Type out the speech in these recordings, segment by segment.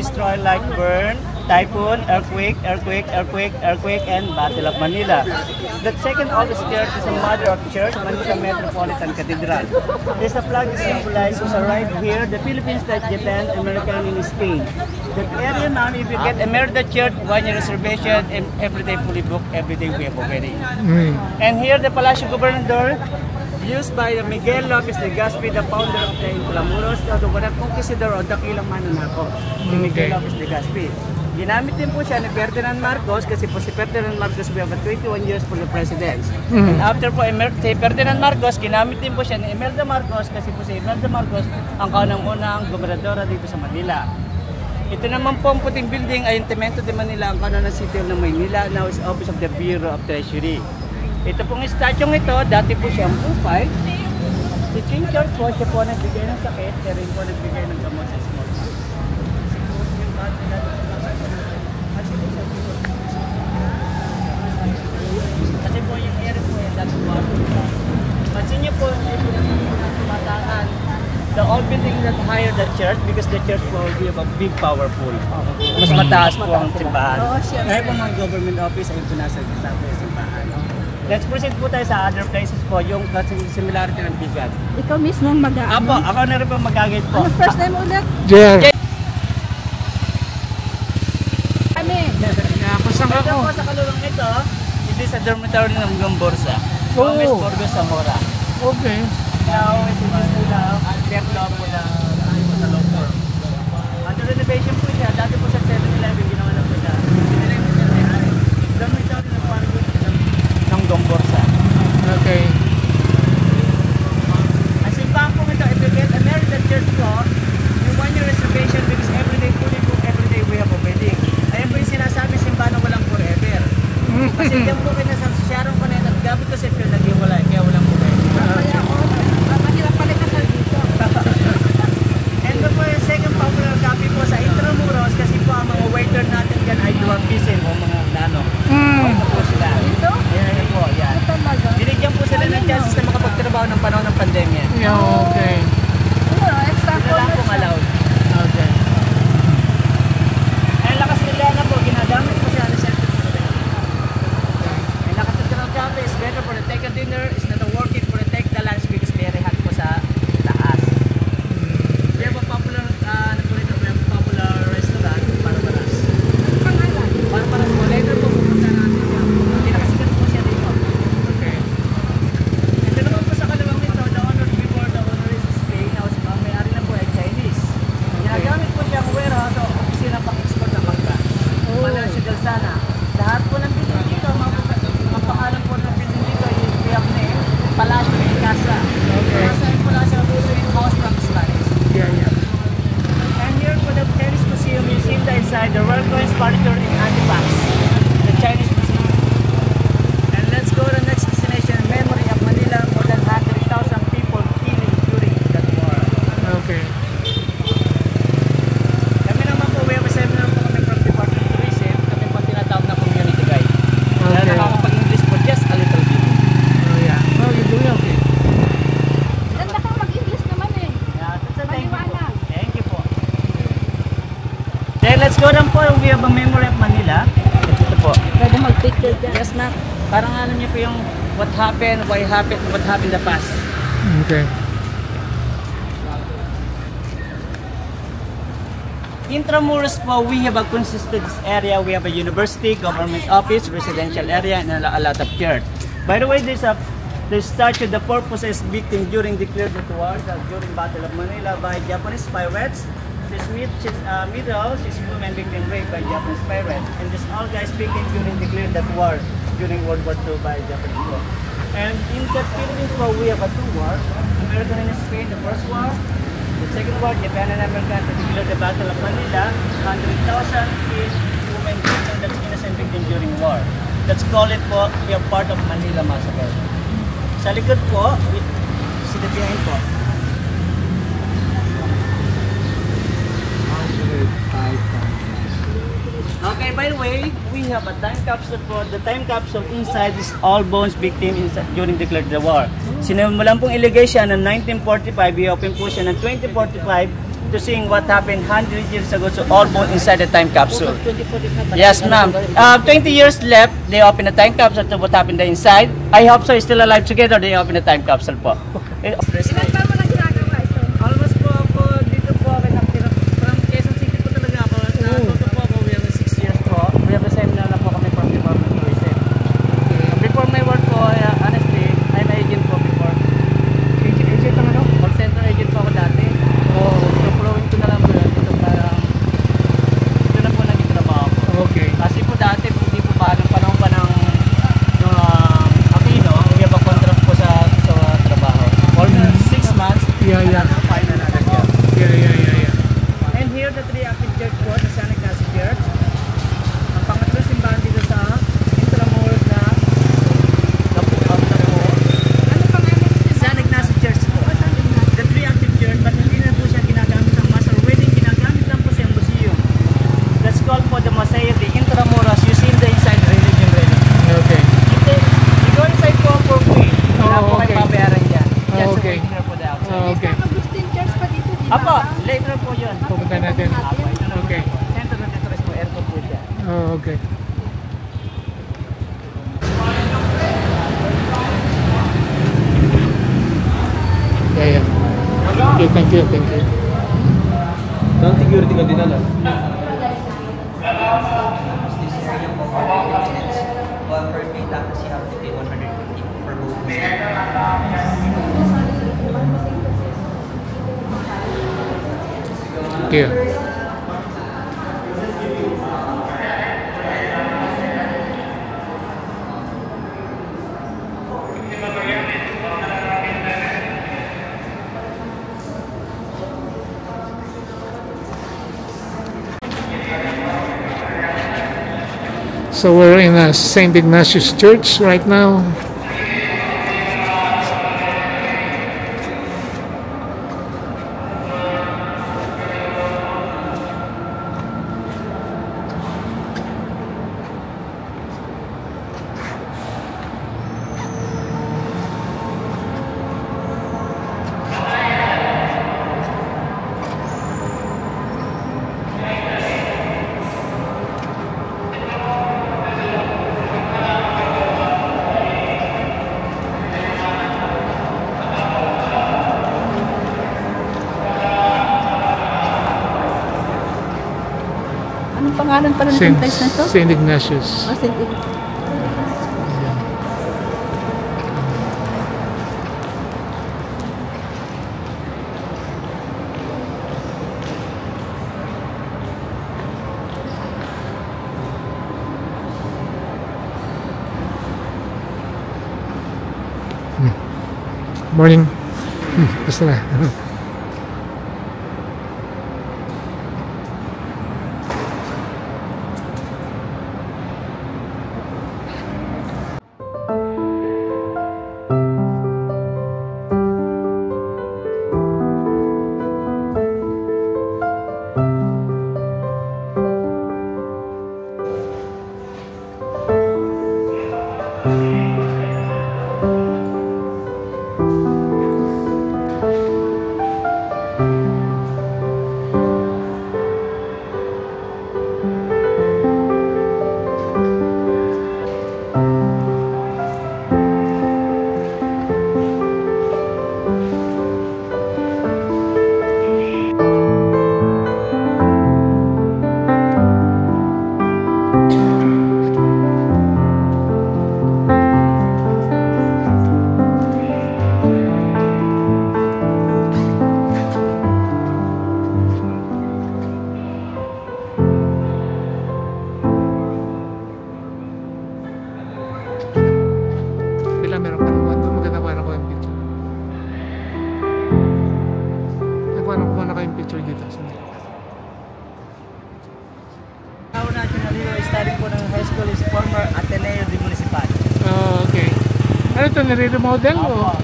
destroyed like burn, typhoon, earthquake, and Battle of Manila. The second oldest church is a mother of church, Manila Metropolitan Cathedral. There's a flag that symbolizes right here, the Philippines, Japan, America, and Spain. The area now, if you get a Merida Church, 1 year reservation, and every day fully booked, every day we have already. And here, the Palacio Gobernador, used by Miguel Lopez Legazpi, the founder of the Intramuros, o the conquistador o dakilang mananako, Miguel Lopez Legazpi. Ginamit din po siya ni Ferdinand Marcos kasi po si Ferdinand Marcos we have 21 years for the president. And after po si Ferdinand Marcos, ginamit din po siya ni Imelda Marcos kasi po si Imelda Marcos ang kaunang-unang gobernadora dito sa Manila. Ito naman po ang puting building, Ayuntamiento de Manila, ang kaunang city of Manila, now is Office of the Bureau of Treasury. Ito pong statue ito, dati po siyang profile. Si Chin George po, siya po nagbigay ng sakit, siya rin po nagbigay ng gamot sa small pox. Kasi po yung area po yung dati po. Pansin niyo po, tumatangan. The old building that higher the church because the church po will have a big powerful. Mas mataas po ang simbahan. Kaya po mga government office ay pinasa sa simbahan. Let's proceed po tayo sa other places po, yung similarity ng bigat. Ikaw mismo ang mag-aano? Apo, ako na rin po mag-guide po. Ano first name ulit? Jer. Kami. Nakapasang Ito ako. po sa kalulong ito, ito sa dormitory ng Gamborsa. Gomez Borgo Zamora. Okay. Now, ito po sila, ang templo po na sa loob. Under renovation po siya, dati po sa 7-Eleven, ginawa na po siya. Dormitory ng Pargo ng Gamborsa. Okay. Ang simbahan po ito, if you get a Merida Church po, you want your reservation because everyday fully booked, everyday we have a wedding. Ayan po yung sinasabi, simbahan na walang forever. Kasi diyan po kayo nasa Sharon Connect at gabi ko sa Phil nag-iwalay, kaya walang forever. Kaya ako, mahirap pala kasal dito. And po yung second popular copy po sa Intramuros kasi po ang mga waiter natin dyan ay dwarfism o mga nano. Ito po sila. Dito? Ayan po, yan. Ito talaga. Binigyan po sila ng chances na makapagtrabaho ng panahon ng pandemya. Yeah, okay. Ano, extra Sila lang pong allowed. Okay. Ay lakas nila na po, ginagamit po siya na center po sila. Ay lakas nila ng cafe is better for the take a dinner, is not worth it for the take the lunch because very hot po sa taas. We have a popular, popular restaurant, Barbaras. pangalan. Barbaras po, later po pupunta natin siya. Pinakasikat po siya dito. Okay. Ito naman po sa kalawang ito, the honor before the honor is Spain, now may-ari na po ay Chinese. Ginagamit po siyang warehouse o opisina pang-export ng mangga. Palacio del Sana. Lahat po ng building dito, ang pangalan po ng building dito is Piyak name, Palacio de Casa. Casa yung Palacio in house from Spanish. Yeah. And here for the Chinese Museum, you see inside the Royal Coins Furniture in Antipax, the Chinese Museum. And let's go to the next destination, Memory of Manila, more than 100,000 people killing during that war. Okay. Kami naman po, we have a seminar po kami from Department of Tourism, kami po tinatawag na community guide. Kaya Okay. nakakapag-English po just a little bit. Oh, yeah. Oh, you're doing okay. Ganda kang mag-English naman eh. Yeah, so thank you po. Maliwanag. Thank you po. Then let's go down po, we have a Memory of Manila. Ito po. Pwede mag-picture dyan. Yes ma'am. Parang ano niyo po yung what happened, why happened, what happened in the past. Okay. Intramuros po, we have a consistent area. We have a university, government office, residential area, and a lot of church. By the way, the statue, the purpose is victim during declared war during Battle of Manila by Japanese pirates. This middle is women victim raped by Japanese pirates. And this all guys speaking during declared that war during World War II by Japanese war. And in the Philippines, well, we have a two wars. America and Spain, the first war. The second war, Japan and America to declare the Battle of Manila. 100,000 is women victim that's innocent victim during war. Let's call it po, we are part of Manila Massacre. Sa likod po, see the behind po. Okay, by the way, we have a time capsule po. The time capsule inside is all bones victim during declared the war. Sinimulan pong ilagay siya ng 1945, i-open po siya ng 2045, to seeing what happened 100 years ago, so all born inside the time capsule. 2045. Yes, ma'am. 20 years left, they open the time capsule to what happened inside. I hope so, still alive together, they open the time capsule po. Ilan taon mo na ginagawa ito? Almost po ako, dito po ako nakatira. From Quezon City po talaga ako. Natuto po ako, we have 6 years po. We have the seminar na po kami from Department of Tourism. Before my work po, honestly, I'm agent po before. Agent naman ako? Call center agent po ako dati. So, following ko na lang po yun. Ito na po naging trabaho ko. Okay. Kasi po dati, hindi po ba, nung panahon pa ng Aquino, we have a contract po sa trabaho. For 6 months, Yeah, yeah. find another job. Yeah. And here the three active church po, the San Ignacio Church. Ang pangatlo simbahan dito sa Intramuros na Lapu-Out na po. Ano pangalan niya? San Ignacio Church po. The three active church, but hindi na po siya ginagamit ang mass or wedding, ginagamit lang po siyang museum. That's called po the Mosaic de Intramuros. You see the inside religion really. Okay. You go inside po for free. Wala po okay. kayo babayaran dyan. Just Okay. waiting here po the outside. Okay. San Agustin Church pa dito, di ba? Apo, later po yun. Pupunta natin. Apo, ito na Okay. po. Center ng Detroit po, airport po dyan. Oh, okay. Yeah. Okay, thank you. Saan security ka dinala? Well, for pay taxes, you have to pay 150 for both. Thank you. So we're in St. Ignatius Church right now. Anong pangalan pala ng St. place na to? St. Ignatius. St. Ignatius. Morning. Basta na. Meron ka naman doon. Maganda pa ako yung picture. Nagkuha na kayong picture dito. Our national hero studying po ng high school is former Ateneo de Municipal. Oh, okay. Ano ito? Nire-remodel o?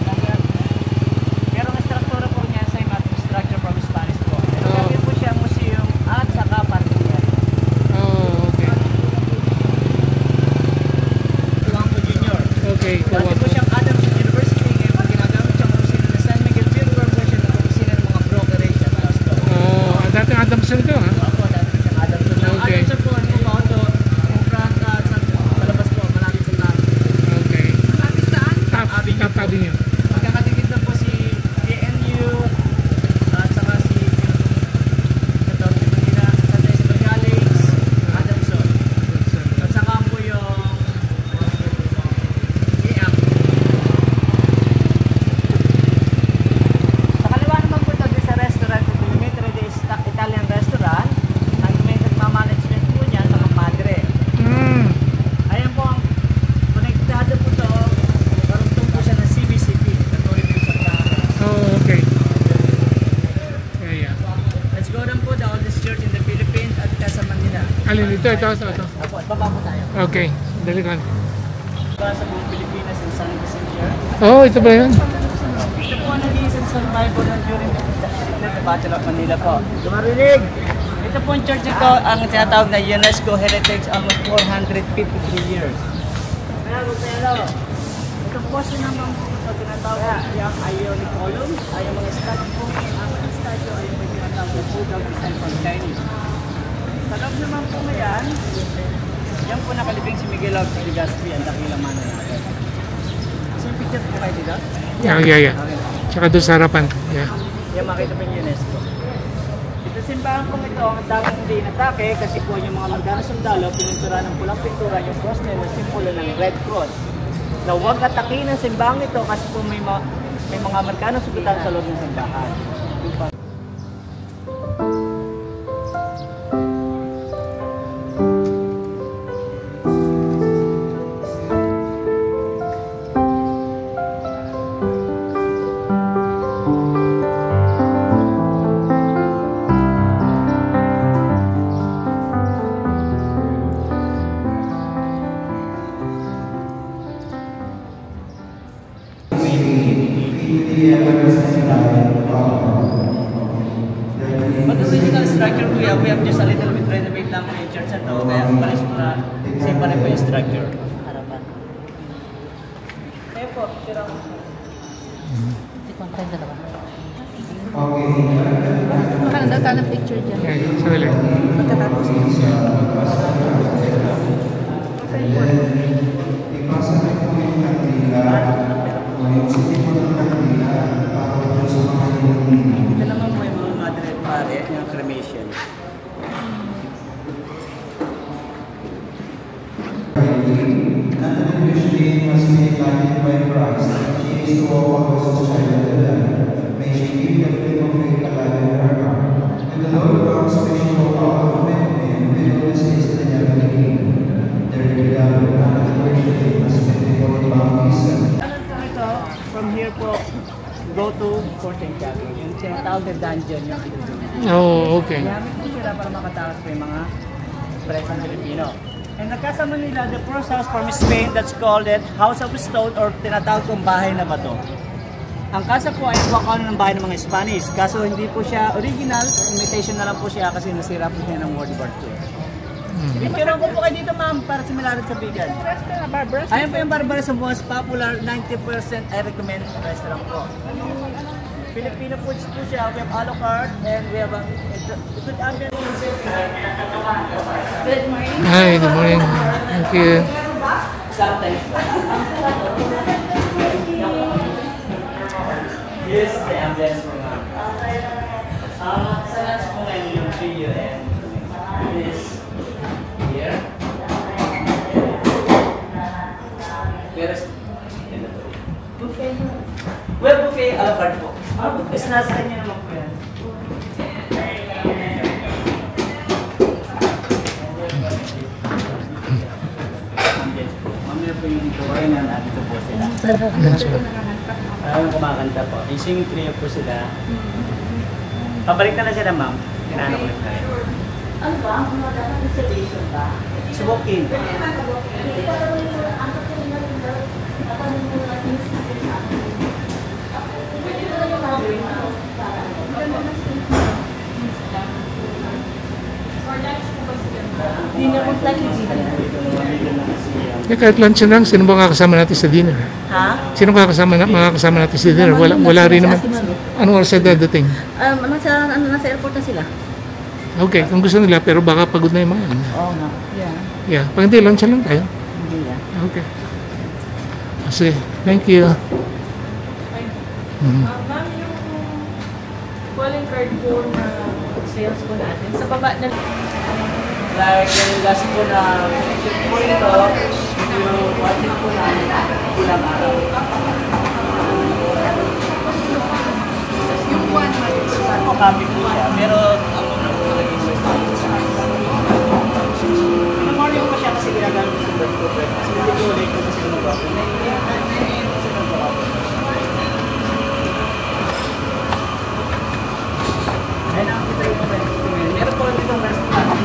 Pero ang struktura po niya same at structure from Spanish po. Pero po siya museum at saka parking area. Oh, okay. Tuwangco Junior. Okay, Dati po siyang Adams University, ngayon po ginagamit siyang opisina ng San Miguel Junior version ng opisina ng mga brokerage at custom. Alin ito? Ito. Apo, baba po tayo. Okay, dali ka. Sa buong Pilipinas and San Vicente. Oh, ito ba yun? Ito po ang nag-iisang survivor ng during the Battle of Manila po. Dumarinig! Ito po ang church ito, ang tinatawag na UNESCO Heritage almost 453 years. Pero, ito po sinamang po tinatawag yung ionic columns, ay yung mga statue po, ang mga statue ay yung tinatawag na Buddha design from Chinese. Sa loob naman po ngayon, yan po nakalibing si Miguel of Legazpi, ang dakilang mano natin. So yung picture po kayo dito? Yeah. Okay. Tsaka doon sa harapan. Yeah. Yan makita po yung UNESCO. Ito simbahan po ito, ang daming hindi inatake kasi po yung mga magdana sundalo, pinuntura ng pulang pintura yung cross na yung simbolo ng Red Cross. Na huwag atakin ang simbahan ito kasi po may mga Amerikano sugutan sa loob ng simbahan. But the original structure we have just a little bit renovate lang po yung church na to, kaya pares po na same pa rin po yung structure. Harapan. Kaya po, tira ko. Maganda ka ng picture dyan. Okay, sandali. Pagkatapos niya. Ito naman po yung mga Madre at Pare, yung cremation. Ano po ito? From here po, go to Fortin Cabin. Yung tinatawag na dungeon yung Oh, okay. Gamit po sila para makatakas po yung mga presang Pilipino. And nagkasama nila the first house from Spain that's called it House of Stone or tinatawag kong bahay na bato. Ang kasa po ay wakano ng bahay ng mga Spanish. Kaso hindi po siya original, imitation na lang po siya kasi nasira po siya ng World War II. Picture po kayo dito ma'am para similar sa bigan. Ayun po yung Barbaras, the most popular 90% I recommend restaurant po. Filipino foods po siya. We have a la carte and we have a good ambience. Good morning. Hi, good morning. Thank you. Sometimes. Yes, the ambience po nga. Sa lunch po ngayon yung video and this here. Pero buffet. Well, buffet a la carte po. Is nasa inyo naman po yan. Mamaya po yung tuwain na nandito po sila. Maraming kumakanta po. Yung singing trio po sila. Pabalik na sila ma'am. Tinanong ko na rin. Ano ba? Ano dapat reservation ba? Subukin. Hindi na kung like Eh, kahit lunch na lang, sino ba kakasama natin sa dinner? Ha? Sino kakasama mga kasama natin sa dinner? Wala rin naman. Anong oras na dadating? Nasa airport na sila. Okay, kung gusto nila, pero baka pagod na yung mga. Oo nga. Yeah. Yeah, pag hindi, lunch lang tayo. Hindi na. Okay. Sige, thank you. Ma'am, yung calling card po na sales po natin, sa baba na Like yung last po na po ito, yung watching po na pulang araw. yung one month. Ako copy po siya, pero ako na po naging Namorning ko siya kasi ginagamit ko sa birth ko. Kasi hindi ko ulit ko kasi mag-offer. Ayun ang kita yung mga meron po dito ng restaurant.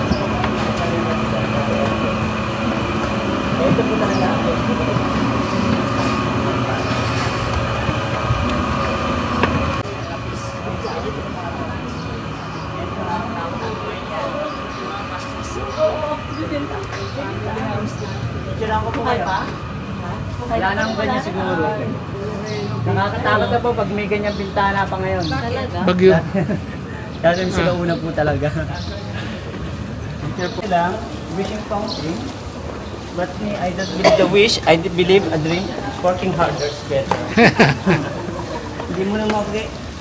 Kailangan ko po kayo. Wala nang ganyan siguro. Nakakatakot na po pag may ganyang bintana pa ngayon. Bagyo. Dahil sila una po talaga. Careful lang, wishing fountain. But me, I don't believe the wish, I believe a dream. Working harder is better. Hindi mo na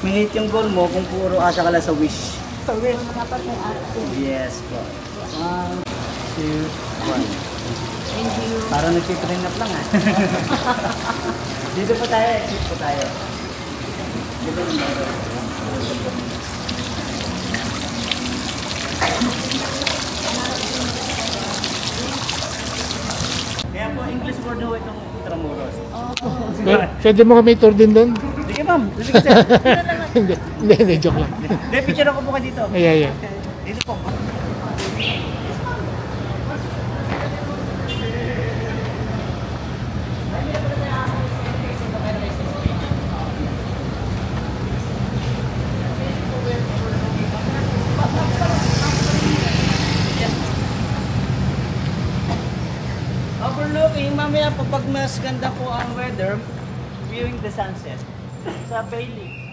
minute yung goal mo kung puro asa ka lang sa wish. Sa wish, dapat may ate. Yes po. 1, 2, 1. Thank you. Parang nagtitrain up lang ah. Dito po tayo, exit po tayo. Dito po tayo. Kaya po, English word ho itong Intramuros. Pwede mo kami tour din doon? Sige ma'am, sige sir. Hindi, joke lang. Hindi, picture ako po ka dito. Yeah. Dito po. Overlooking, mamaya po pag mas ganda po ang weather, viewing the sunset sa Bailey.